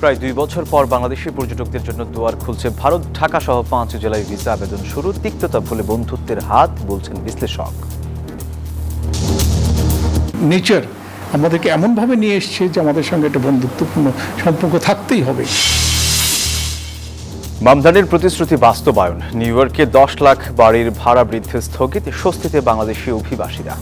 প্রায় 2 বছর পর বাংলাদেশি পর্যটকদের জন্য দুয়ার খুলছে ভারত। ঢাকা সহ 5 জেলায় ভিসা আবেদন শুরু। তিক্ততা ভুলে বন্ধুত্বের হাত, বলছেন বিশ্লেষক। নেচার আমাদেরকে এমনভাবে নিয়ে এসছে যে আমাদের সঙ্গে একটা বন্ধুত্বপূর্ণ সম্পর্ক থাকতেই হবে। মামদানির প্রতিশ্রুতি বাস্তবায়ন। নিউ ইয়র্কে 10 লাখ বাড়ির ভাড়া বৃদ্ধি স্থগিত, স্বস্তিতে বাংলাদেশি অভিবাসীরা।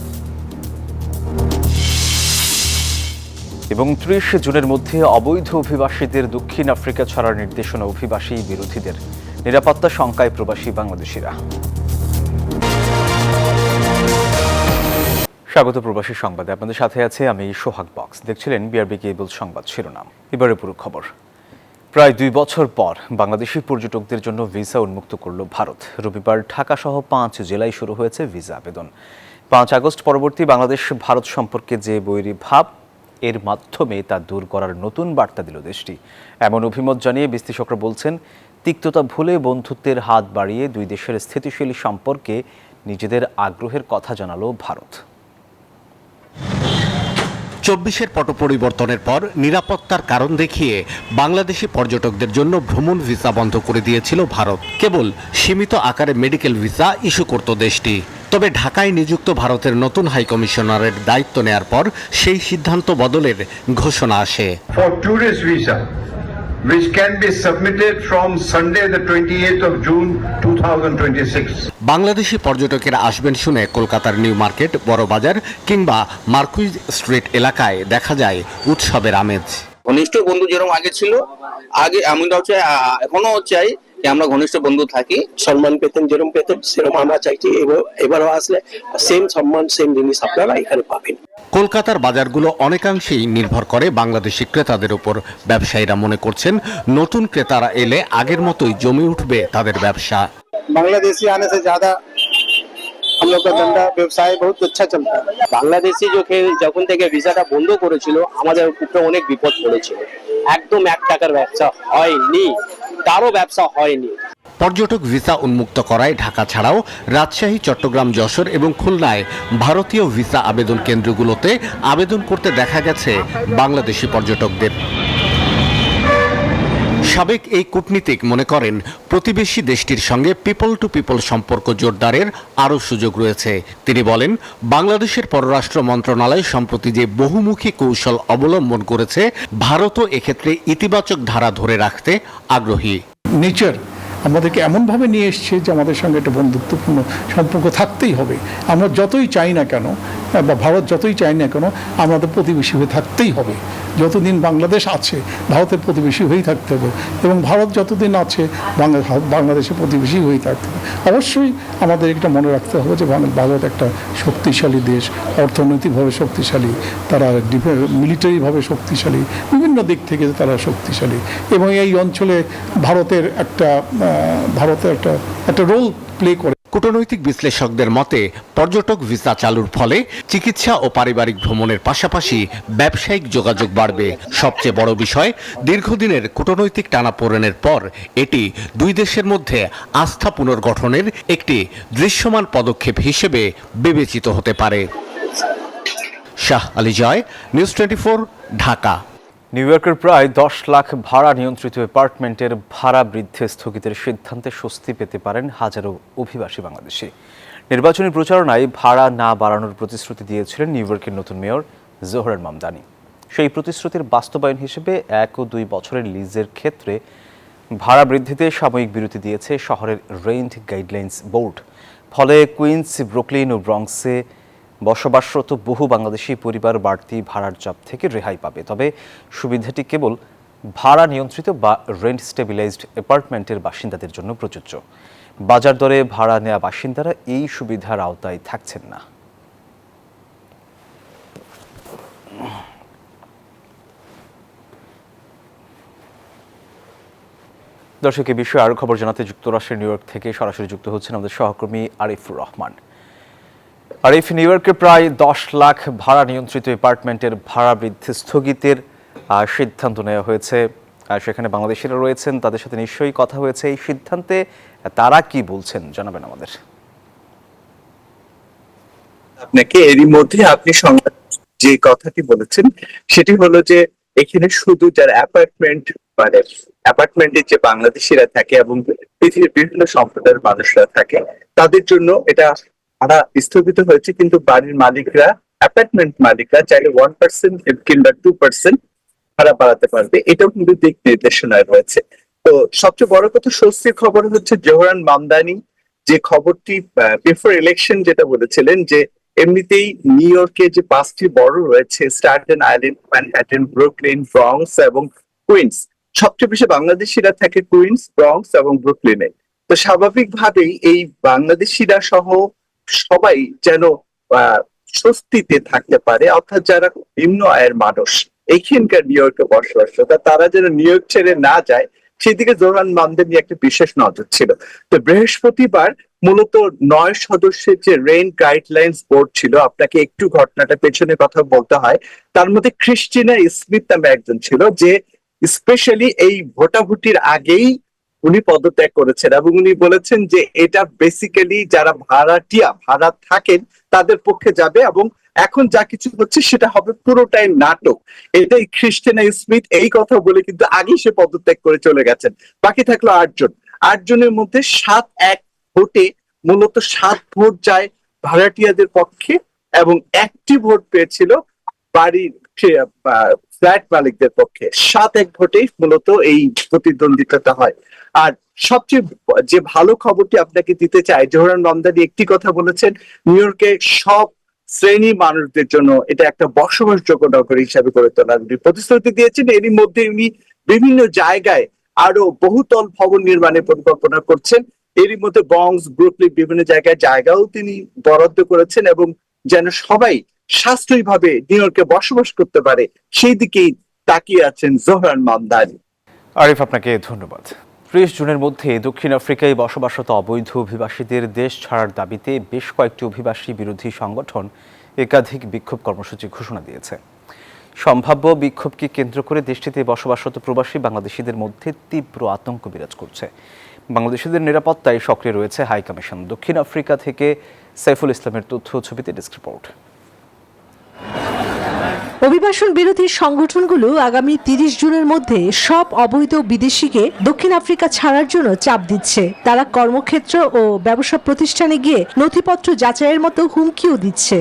এবং 30 জুনের মধ্যে অবৈধ অভিবাসীদের দক্ষিণ আফ্রিকা ছাড়ার নির্দেশনা অভিবাসী বিরোধীদের। নিরাপত্তা শঙ্কায় প্রবাসী বাংলাদেশিরা। স্বাগত প্রবাসী সংবাদে, আপনাদের সাথে আছে আমি সোহাগ বক্স। দেখছিলেন বিআরবি কেবল সংবাদ শিরোনাম। এবারে পুরো খবর। প্রায় 2 বছর পর বাংলাদেশি পর্যটকদের জন্য ভিসা উন্মুক্ত করল ভারত। রবিবার ঢাকা সহ 5 জেলায় শুরু হয়েছে ভিসা আবেদন। 5 আগস্ট পরবর্তী বাংলাদেশ ভারত সম্পর্কে যে বৈরী ভাব, এর মাধ্যমে তা দূর করার নতুন বার্তা দিল দেশটি। এমন অভিমত জানিয়ে বিশ্লেষকরা বলছেন, তিক্ততা ভুলে বন্ধুত্বের হাত বাড়িয়ে দুই দেশের স্থিতিশীল সম্পর্কে নিজেদের আগ্রহের কথা জানালো ভারত। 24-এর পট পরিবর্তনের পর নিরাপত্তার কারণ দেখিয়ে বাংলাদেশি পর্যটকদের জন্য ভ্রমণ ভিসা বন্ধ করে দিয়েছিল ভারত। কেবল সীমিত আকারে মেডিকেল ভিসা ইস্যু করত দেশটি। তবে ঢাকায় নিযুক্ত ভারতের নতুন হাইকমিশনারের দায়িত্ব নেয়ার পর সেই সিদ্ধান্ত বদলের ঘোষণা আসে। For tourist visa, which can be submitted from Sunday the 28th of June 2026. Bangladeshi পর্যটকেরা আসবেন শুনে কলকাতার নিউ মার্কেট, বড়বাজার কিংবা মার্কুইজ স্ট্রিট এলাকায় দেখা যায় উৎসবের আমেজ। ঘনিষ্ঠ বন্ধু যেরকম আগে ছিল, আগে আমরাও চাই, এখনো চাই যে আমরা ঘনিষ্ঠ বন্ধু থাকি। সম্মান পেতেন যেরকম পেতেন সেরকম আমরা চাইছি, এবারও আসলে সেম সম্মান সেম জিনিস আপনারা এখানে পাবেন। কলকাতার বাজারগুলো অনেকাংশেই নির্ভর করে বাংলাদেশি ক্রেতাদের উপর। ব্যবসায়ীরা মনে করছেন, নতুন ক্রেতারা এলে আগের মতোই জমে উঠবে তাদের ব্যবসা। बांग्लादेशी आने से ज्यादा हम लोग का धंधा व्यवसाय बहुत अच्छा चलता है। বাংলাদেশি যখন থেকে ভিসাটা বন্ধ করেছিল, আমাদের উপরে অনেক বিপদ পড়েছিল। একদম 1 টাকার ব্যবসা হয়নি, তারও ব্যবসা হয়নি। পর্যটক ভিসা উন্মুক্ত করায় ঢাকা ছাড়াও রাজশাহী, চট্টগ্রাম, যশোর এবং খুলনায় ভারতীয় ভিসা আবেদন কেন্দ্রগুলোতে আবেদন করতে দেখা গেছে বাংলাদেশি পর্যটকদের। সাবেক এই কূটনীতিক মনে করেন, প্রতিবেশী দেশটির সঙ্গে পিপল টু পিপল সম্পর্ক জোরদারের আরও সুযোগ রয়েছে। তিনি বলেন, বাংলাদেশের পররাষ্ট্র মন্ত্রণালয় সম্প্রতি যে বহুমুখী কৌশল অবলম্বন করেছে, ভারতও এক্ষেত্রে ইতিবাচক ধারা ধরে রাখতে আগ্রহী। নেচার আমাদেরকে এমনভাবে নিয়ে এসছে যে আমাদের সঙ্গে একটা বন্ধুত্বপূর্ণ সম্পর্ক থাকতেই হবে। আমরা যতই চাই না কেন, বা ভারত যতই চাই না কেন, আমাদের প্রতিবেশী হয়ে থাকতেই হবে। যতদিন বাংলাদেশ আছে ভারতের প্রতিবেশী হয়েই থাকতে হবে, এবং ভারত যতদিন আছে বাংলাদেশের প্রতিবেশী হয়েই থাকতে হবে। অবশ্যই আমাদের এটা মনে রাখতে হবে যে ভারত একটা শক্তিশালী দেশ, অর্থনৈতিকভাবে শক্তিশালী, তারা মিলিটারিভাবে শক্তিশালী, বিভিন্ন দিক থেকে তারা শক্তিশালী, এবং এই অঞ্চলে ভারতের একটা রোল প্লে করে। কূটনৈতিক বিশ্লেষকদের মতে, পর্যটক ভিসা চালুর ফলে চিকিৎসা ও পারিবারিক ভ্রমণের পাশাপাশি ব্যবসায়িক যোগাযোগ বাড়বে। সবচেয়ে বড় বিষয়, দীর্ঘদিনের কূটনৈতিক টানাপোড়েনের পর এটি দুই দেশের মধ্যে আস্থা পুনর্গঠনের একটি দৃশ্যমান পদক্ষেপ হিসেবে বিবেচিত হতে পারে। শাহ আলী জয়, নিউজ 24, ঢাকা। নিউ ইয়র্কের প্রায় 10 লাখ ভাড়া নিয়ন্ত্রিত অ্যাপার্টমেন্টের ভাড়া বৃদ্ধি স্থগিতের সিদ্ধান্তে স্বস্তি পেতে পারেন হাজারো অভিবাসী বাংলাদেশি। নির্বাচনী প্রচারণায় ভাড়া না বাড়ানোর প্রতিশ্রুতি দিয়েছিলেন নিউ ইয়র্কের নতুন মেয়র জোহরান মামদানি। সেই প্রতিশ্রুতির বাস্তবায়ন হিসেবে 1 ও 2 বছরের লিজের ক্ষেত্রে ভাড়া বৃদ্ধিতে সাময়িক বিরতি দিয়েছে শহরের রেন্ট গাইডলাইন্স বোর্ড। ফলে কুইন্স, ব্রুকলিন ও ব্রঙ্কসে বসবাসরত বহু বাংলাদেশি পরিবার বাড়তি ভাড়ার চাপ থেকে রেহাই পাবে। তবে সুবিধাটি কেবল ভাড়া নিয়ন্ত্রিত বা রেন্ট স্টেবিলাইজড অ্যাপার্টমেন্টের বাসিন্দাদের জন্য প্রযোজ্য। বাজার দরে ভাড়া নেওয়া বাসিন্দারা এই সুবিধার আওতায় থাকছেন না। দর্শক, এই বিষয়ে আরও খবর জানাতে যুক্তরাষ্ট্রের নিউ ইয়র্ক থেকে সরাসরি যুক্ত হচ্ছেন আমাদের সহকর্মী আরিফুর রহমান। আরিফ, নিউ ইয়র্কে প্রায় 10 লাখ ভাড়া নিয়ন্ত্রিত অ্যাপার্টমেন্টের ভাড়া বৃদ্ধি স্থগিতের সিদ্ধান্ত নেওয়া হয়েছে। সেখানে বাংলাদেশিরা রয়েছেন, তাদের সাথে নিশ্চয়ই কথা হয়েছে। এই সিদ্ধান্তে তারা কি বলছেন জানাবেন আমাদের। আপনাকে এরই মধ্যে আপনি সংবাদ যে কথাটি বলেছেন সেটি হলো যে এখানে শুধু যারা অ্যাপার্টমেন্টে যে বাংলাদেশিরা থাকে এবং পৃথিবীর বিভিন্ন সম্প্রদায়ের মানুষরা থাকে, তাদের জন্য এটা ভাড়া স্থগিত হয়েছে, কিন্তু বাড়ির মালিকরা, অ্যাপার্টমেন্ট মালিকরা চাইলে 1% কিংবা 2% ভাড়া বাড়াতে পারবে, এটাও কিন্তু দিক নির্দেশনায় রয়েছে। তো সবচেয়ে বড় কথা, স্বস্তির খবর হচ্ছে জোহরান মামদানি যে খবরটি বিফোর ইলেকশন যেটা বলেছিলেন যে এমনিতেই নিউ ইয়র্কে যে 5টি বড় রয়েছে, Staten island, Manhattan, Brooklyn, Bronx এবং কুইন্স, সবচেয়ে বেশি বাংলাদেশিরা থাকে কুইন্স, ব্রঙ্কস এবং ব্রুকলিনে। তো স্বাভাবিকভাবেই এই বাংলাদেশিরা সহ সবাই যেন স্বস্তিতে থাকতে পারে, অর্থাৎ যারা নিম্ন আয়ের মানুষ এইখানকার নিউ ইয়র্কে বসবাসরত, তারা যেন নিউ ইয়র্ক ছেড়ে না যায়, সেদিকে জোহরান মামদানি একটা বিশেষ নজর ছিল। তো বৃহস্পতিবার মূলত 9 সদস্যের যে রেইন গাইডলাইন্স বোর্ড ছিল, আপনাকে একটু ঘটনাটা পেছনে কথা বলতে হয়, তার মধ্যে ক্রিস্টিনা স্মিথ নামে একজন ছিল যে স্পেশালি এই ভোটাভুটির আগেই উনি পদত্যাগ করেছেন এবং উনি বলেছেন যে এটা বেসিক্যালি যারা ভাড়া থাকেন তাদের পক্ষে যাবে, এবং এখন যা কিছু হচ্ছে সেটা হবে পুরোটাই নাটক। এটাই ক্রিস্টিনা স্মিথ এই কথা বলে কিন্তু আগেই সে পদত্যাগ করে চলে গেছেন। বাকি থাকলো 8 জনের মধ্যে 7-1 ভোটে মূলত 7 ভোট যায় ভাড়াটিয়াদের পক্ষে এবং 1টি ভোট পেয়েছিল বাড়ির ফ্ল্যাট মালিকদের পক্ষে। 7-1 ভোটেই মূলত এই প্রতিদ্বন্দ্বিতাটা হয়। আর সবচেয়ে যে ভালো খবরটি আপনাকে দিতে চাই, জোহরান মামদানি একটি কথা বলেছেন, নিউ ইয়র্কে সব শ্রেণী মানুষদের জন্য এটা একটা বসবাসযোগ্য নগরী হিসাবে গড়ে তোলার প্রতিশ্রুতি দিয়েছেন। এরই মধ্যে উনি বিভিন্ন জায়গায় আরো বহুতল ভবন নির্মাণের পরিকল্পনা করছেন। এরই মধ্যে ব্রঙ্কস, ব্রুকলিন বিভিন্ন জায়গাও তিনি বরাদ্দ করেছেন, এবং যেন সবাই সাশ্রয়ীভাবে নিউ ইয়র্কে বসবাস করতে পারে সেই দিকেই তাকিয়ে আছেন জোহরান মামদানি। আরিফ, আপনাকে ধন্যবাদ। 30 জুনের মধ্যে দক্ষিণ আফ্রিকায় বসবাসরত অবৈধ অভিবাসীদের দেশ ছাড়ার দাবিতে বেশ কয়েকটি অভিবাসী বিরোধী সংগঠন একাধিক বিক্ষোভ কর্মসূচি ঘোষণা দিয়েছে। সম্ভাব্য বিক্ষোভকে কেন্দ্র করে দেশটিতে বসবাসরত প্রবাসী বাংলাদেশিদের মধ্যে তীব্র আতঙ্ক বিরাজ করছে। বাংলাদেশিদের নিরাপত্তায় সক্রিয় রয়েছে হাই কমিশন। দক্ষিণ আফ্রিকা থেকে সাইফুল ইসলামের তথ্য ছবিতে ডেস্ক রিপোর্ট। অভিবাসন বিরোধী সংগঠনগুলো আগামী 30 জুনের মধ্যে সব অবৈধ বিদেশিকে দক্ষিণ আফ্রিকা ছাড়ার জন্য চাপ দিচ্ছে। তারা কর্মক্ষেত্র ও ব্যবসা প্রতিষ্ঠানে গিয়ে নথিপত্র যাচাইয়ের মতো হুমকিও দিচ্ছে।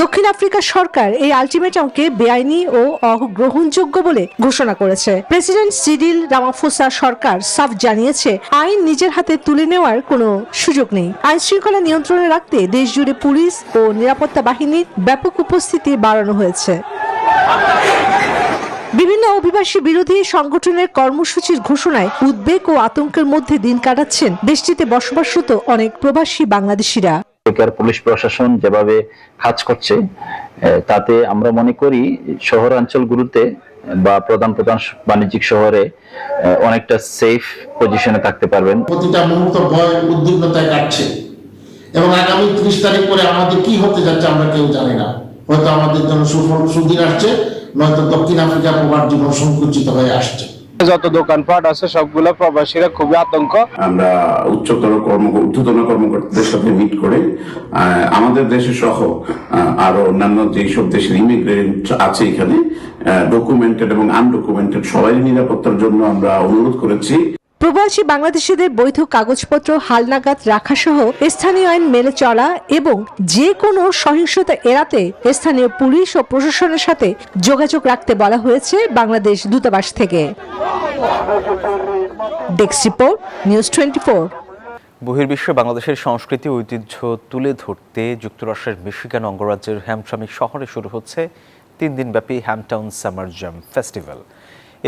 দক্ষিণ আফ্রিকা সরকার এই আলটিমেটামকে বেআইনি ও অগ্রহণযোগ্য বলে ঘোষণা করেছে। প্রেসিডেন্ট সিরিল রামাফোসা সরকার সাফ জানিয়েছে, আইন নিজের হাতে তুলে নেওয়ার কোনো সুযোগ নেই। আইন শৃঙ্খলা নিয়ন্ত্রণে রাখতে দেশ জুড়ে পুলিশ ও নিরাপত্তা বাহিনীর ব্যাপক উপস্থিতি বাড়ানো হয়েছে। বিভিন্ন অভিবাসী বিরোধী সংগঠনের কর্মসূচির ঘোষণায় উদ্বেগ ও আতঙ্কের মধ্যে দিন কাটাচ্ছেন দেশটিতে বসবাসরত অনেক প্রবাসী বাংলাদেশিরা। পুলিশ প্রশাসন যেভাবে কাজ করছে তাতে আমরা মনে করি শহরাঞ্চলগুলোতে বা প্রধান বাণিজ্যিক শহরে অনেকটা সেফ পজিশনে থাকতে পারবেন। প্রতিটা মুহূর্ত ভয় উদ্বিগ্নতায় কাটছে এবং আগামী 30 তারিখ পরে আমাদের কি হতে যাচ্ছে আমরা কেউ জানি না। হয়তো আমাদের জন্য সুদিন আসছে, নয়তো দক্ষিণ আফ্রিকা প্রবাস জীবন সংকুচিত হয়ে আসছে। যত দোকানপাট আছে সবগুলো প্রবাসীরা খুবই আতঙ্ক। আমরা ঊর্ধ্বতন কর্মকর্তাদের সাথে মিট করে আমাদের দেশে সহ আরো অন্যান্য যেসব দেশের ইমিগ্রেন্ট আছে এখানে ডকুমেন্টেড এবং আনডকুমেন্টেড সবারই নিরাপত্তার জন্য আমরা অনুরোধ করেছি। প্রবাসী বাংলাদেশিদের বৈধ কাগজপত্র হালনাগাদ রাখা সহ স্থানীয় আইন মেনে চলা এবং যে কোনো সহিংসতা এড়াতে স্থানীয় পুলিশ ও প্রশাসনের সাথে যোগাযোগ রাখতে বলা হয়েছে বাংলাদেশ দূতাবাস থেকে। Desk report, news 24। বহির্বিশ্বে বাংলাদেশের সংস্কৃতি ঐতিহ্য তুলে ধরতে যুক্তরাষ্ট্রের মিশিগান অঙ্গরাজ্যের হ্যামট্রামিক শহরে শুরু হচ্ছে 3 দিনব্যাপী হ্যামটাউন সামার জ্যাম ফেস্টিভ্যাল।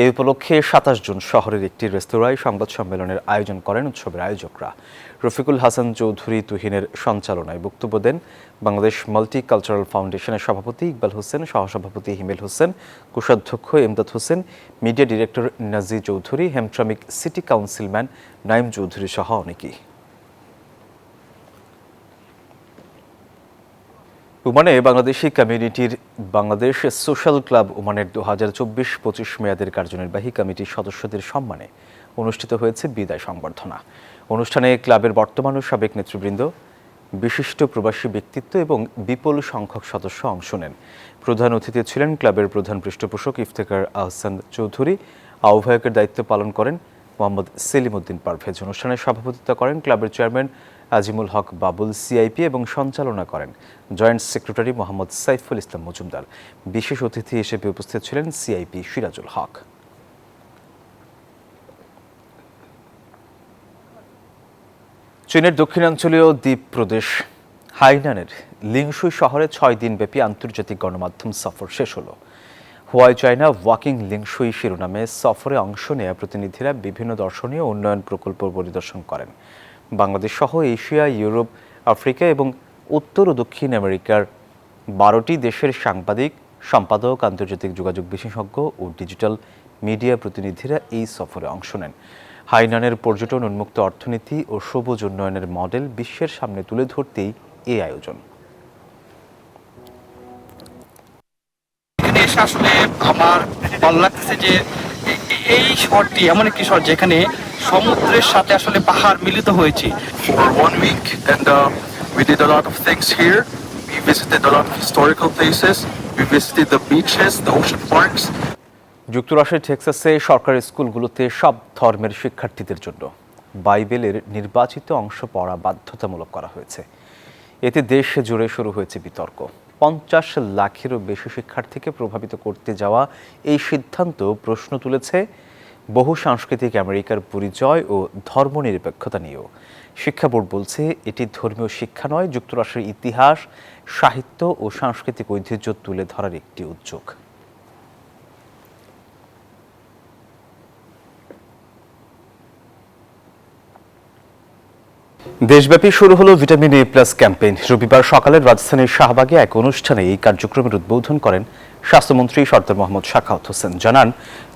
এই উপলক্ষে 27 জুন শহরের একটি রেস্তোরাঁয় সংবাদ সম্মেলনের আয়োজন করেন উৎসবের আয়োজকরা। রফিকুল হাসান চৌধুরী তুহিনের সঞ্চালনায় বক্তব্য দেন বাংলাদেশ মাল্টি কালচারাল ফাউন্ডেশনের সভাপতি ইকবাল হোসেন, সহসভাপতি হিমেল হোসেন, কোষাধ্যক্ষ Emdad Hossain, media director Naji Chowdhury, Hamtramck city councilman Naim Chowdhury সহ অনেকেই। ওমানে বাংলাদেশি কমিউনিটির বাংলাদেশ সোশ্যাল ক্লাব ওমানের 2024-25 মেয়াদের কার্যনির্বাহী কমিটির সদস্যদের সম্মানে অনুষ্ঠিত হয়েছে বিদায় সংবর্ধনা। অনুষ্ঠানে ক্লাবের বর্তমান ও সাবেক নেতৃবৃন্দ, বিশিষ্ট প্রবাসী ব্যক্তিত্ব এবং বিপুল সংখ্যক সদস্য অংশ নেন। প্রধান অতিথি ছিলেন ক্লাবের প্রধান পৃষ্ঠপোষক ইফতেখার আহসান চৌধুরী। আহ্বায়কের দায়িত্ব পালন করেন মোহাম্মদ সেলিম উদ্দিন পারভেজ। অনুষ্ঠানে সভাপতিত্ব করেন ক্লাবের চেয়ারম্যান আজিমুল হক বাবুল সিআইপি এবং সঞ্চালনা করেন জয়েন্ট সেক্রেটারি মোহাম্মদ সাইফুল ইসলাম মজুমদার। বিশেষ অতিথি হিসেবে উপস্থিত ছিলেন সিআইপি সিরাজুল হক। চীনের দক্ষিণাঞ্চলীয় দ্বীপ প্রদেশ হাইনানের লিংশুই শহরে 6 দিনব্যাপী আন্তর্জাতিক গণমাধ্যম সফর শেষ হলো। হোয়াই চায়না ওয়াকিং লিংশুই শিরোনামে সফরে অংশ নেওয়া প্রতিনিধিরা বিভিন্ন দর্শনীয় উন্নয়ন প্রকল্প পরিদর্শন করেন। বাংলাদেশ সহ এশিয়া, ইউরোপ, আফ্রিকা এবং উত্তর ও দক্ষিণ আমেরিকার 12টি দেশের সাংবাদিক, সম্পাদক, আন্তর্জাতিক যোগাযোগ বিশেষজ্ঞ ও ডিজিটাল মিডিয়া প্রতিনিধিরা এই সফরে অংশ নেন। হাইনানের পর্যটন উন্মুক্ত অর্থনীতি ও সবুজ উন্নয়নের মডেল বিশ্বের সামনে তুলে ধরতেই এই আয়োজন। আসলে আমার ভালো লাগতেছে যে এই শহরটি এমন একটি শহর যেখানে সমুদ্রের সাথে আসলে পাহাড় মিলিত হয়েছে। For 1 week and we did a lot of things here. We visited a lot of historical places. We visited the beaches, the ocean parks. যুক্তরাষ্ট্রের টেক্সাসে সরকারি স্কুলগুলোতে সব ধর্মের শিক্ষার্থীদের জন্য বাইবেলের নির্বাচিত অংশ পড়া বাধ্যতামূলক করা হয়েছে। এতে দেশ জুড়ে শুরু হয়েছে বিতর্ক। 50 লাখেরও বেশি শিক্ষার্থীকে প্রভাবিত করতে যাওয়া এই সিদ্ধান্ত প্রশ্ন তুলেছে বহু সাংস্কৃতিক আমেরিকার পরিচয় ও ধর্মনিরপেক্ষতা নিয়েও। শিক্ষা বোর্ড বলছে এটি ধর্মীয় শিক্ষা নয়, যুক্তরাষ্ট্রের ইতিহাস, সাহিত্য ও সাংস্কৃতিক ঐতিহ্য তুলে ধরার একটি উদ্যোগ। দেশব্যাপী শুরু হলো ভিটামিন এ প্লাস ক্যাম্পেইন। রবিবার সকালে রাজধানীর শাহবাগে এক অনুষ্ঠানে এই কার্যক্রমের উদ্বোধন করেন স্বাস্থ্যমন্ত্রী সরদার মোহাম্মদ সাখাওয়াত হোসেন। জানান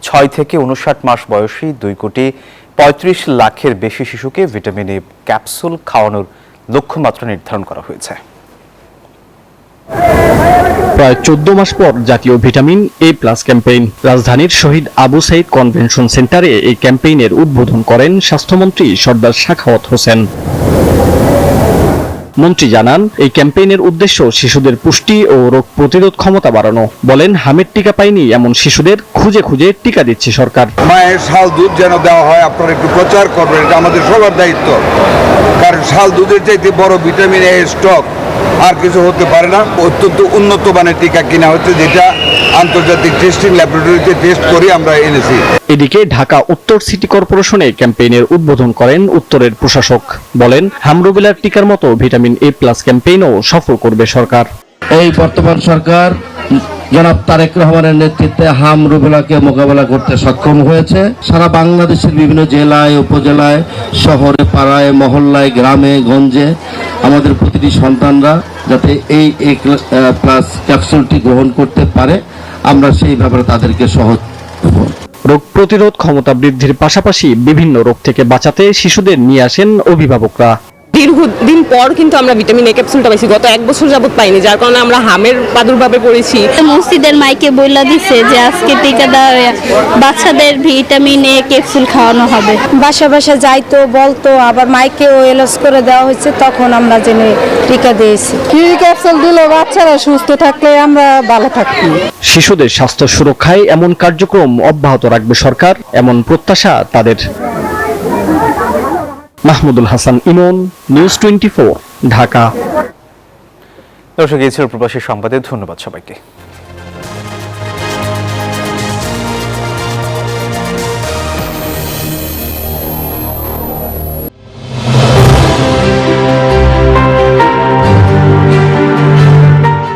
6 থেকে 59 মাস বয়সী 2.35 লাখের বেশি শিশুকে ভিটামিন এ ক্যাপসুল খাওয়ানোর লক্ষ্যমাত্রা নির্ধারণ করা হয়েছে। প্রায় 14 মাস পর জাতীয় ভিটামিন এ প্লাস ক্যাম্পেইন। রাজধানীর শহীদ আবু সাইদ কনভেনশন সেন্টারে এই ক্যাম্পেইনের উদ্বোধন করেন স্বাস্থ্যমন্ত্রী সরদার সাখাওয়াত হোসেন। মন্ত্রী জানান, এই ক্যাম্পেইনের উদ্দেশ্য শিশুদের পুষ্টি ও রোগ প্রতিরোধ ক্ষমতা বাড়ানো। বলেন, হামের টিকা পায়নি এমন শিশুদের খুঁজে খুঁজে টিকা দিচ্ছে সরকার। মায়ের শাল দুধ যেন দেওয়া হয়, আপনারা একটু প্রচার করবেন, এটা আমাদের সবার দায়িত্ব। কারণ শাল দুধের চাইতে বড় ভিটামিন এ স্টক আর কিছু হতে পারে না। অত্যন্ত উন্নত মানের টিকা কিনা হচ্ছে, যেটা আন্তর্জাতিক টেস্টিং ল্যাবরেটরিতে টেস্ট করে আমরা এনেছি। এদিকে ঢাকা উত্তর সিটি কর্পোরেশনে ক্যাম্পেইনের উদ্বোধন করেন উত্তরের প্রশাসক। বলেন, হামরুবেলার টিকার মতো ভিটামিন এ প্লাস ক্যাম্পেইনও সফল করবে সরকার। এই বর্তমান সরকার জনাব তারেক রহমানের নেতৃত্বে হামরুবেলাকে মোকাবেলা করতে সক্ষম হয়েছে। সারা বাংলাদেশের বিভিন্ন জেলায়, উপজেলায়, শহরে, পাড়ায়, মহল্লায়, গ্রামে গঞ্জে আমাদের প্রতিটি সন্তানরা যাতে এই প্লাস ক্যাপসুলটি গ্রহণ করতে পারে, আমরা সেই ব্যাপারে তাদেরকে সহজ। রোগ প্রতিরোধ ক্ষমতা বৃদ্ধির পাশাপাশি বিভিন্ন রোগ থেকে বাঁচাতে শিশুদের নিয়ে আসেন অভিভাবকরা। দীর্ঘদিন পর কিন্তু আমরা ভিটামিন এ ক্যাপসুলটা পাইছি, গত 1 বছর যাবত পাইনি, যার কারণে আমরা হামের প্রাদুর্ভাবে পড়েছি। মসজিদের মাইকে বইলা দিছে যে আজকে টিকা দেওয়া বাচ্চাদের ভিটামিন এ ক্যাপসুল খাওয়ানো হবে। বাসা বাসা যাইতো, বলতো, আবার মাইকেও এলস করে দেওয়া হয়েছে, তখন আমরা জেনে টিকা দিয়েছি। ফ্রি ক্যাপসুল দিলে বাচ্চারা সুস্থ থাকলে আমরা ভালো থাকি। শিশুদের স্বাস্থ্য সুরক্ষায় এমন কার্যক্রম অব্যাহত রাখবে সরকার, এমন প্রত্যাশা তাদের। মাহমুদুল হাসান ইমন, নিউজ 24, ঢাকা। দর্শক, এই ছিল প্রবাসী সংবাদে। ধন্যবাদ সবাইকে।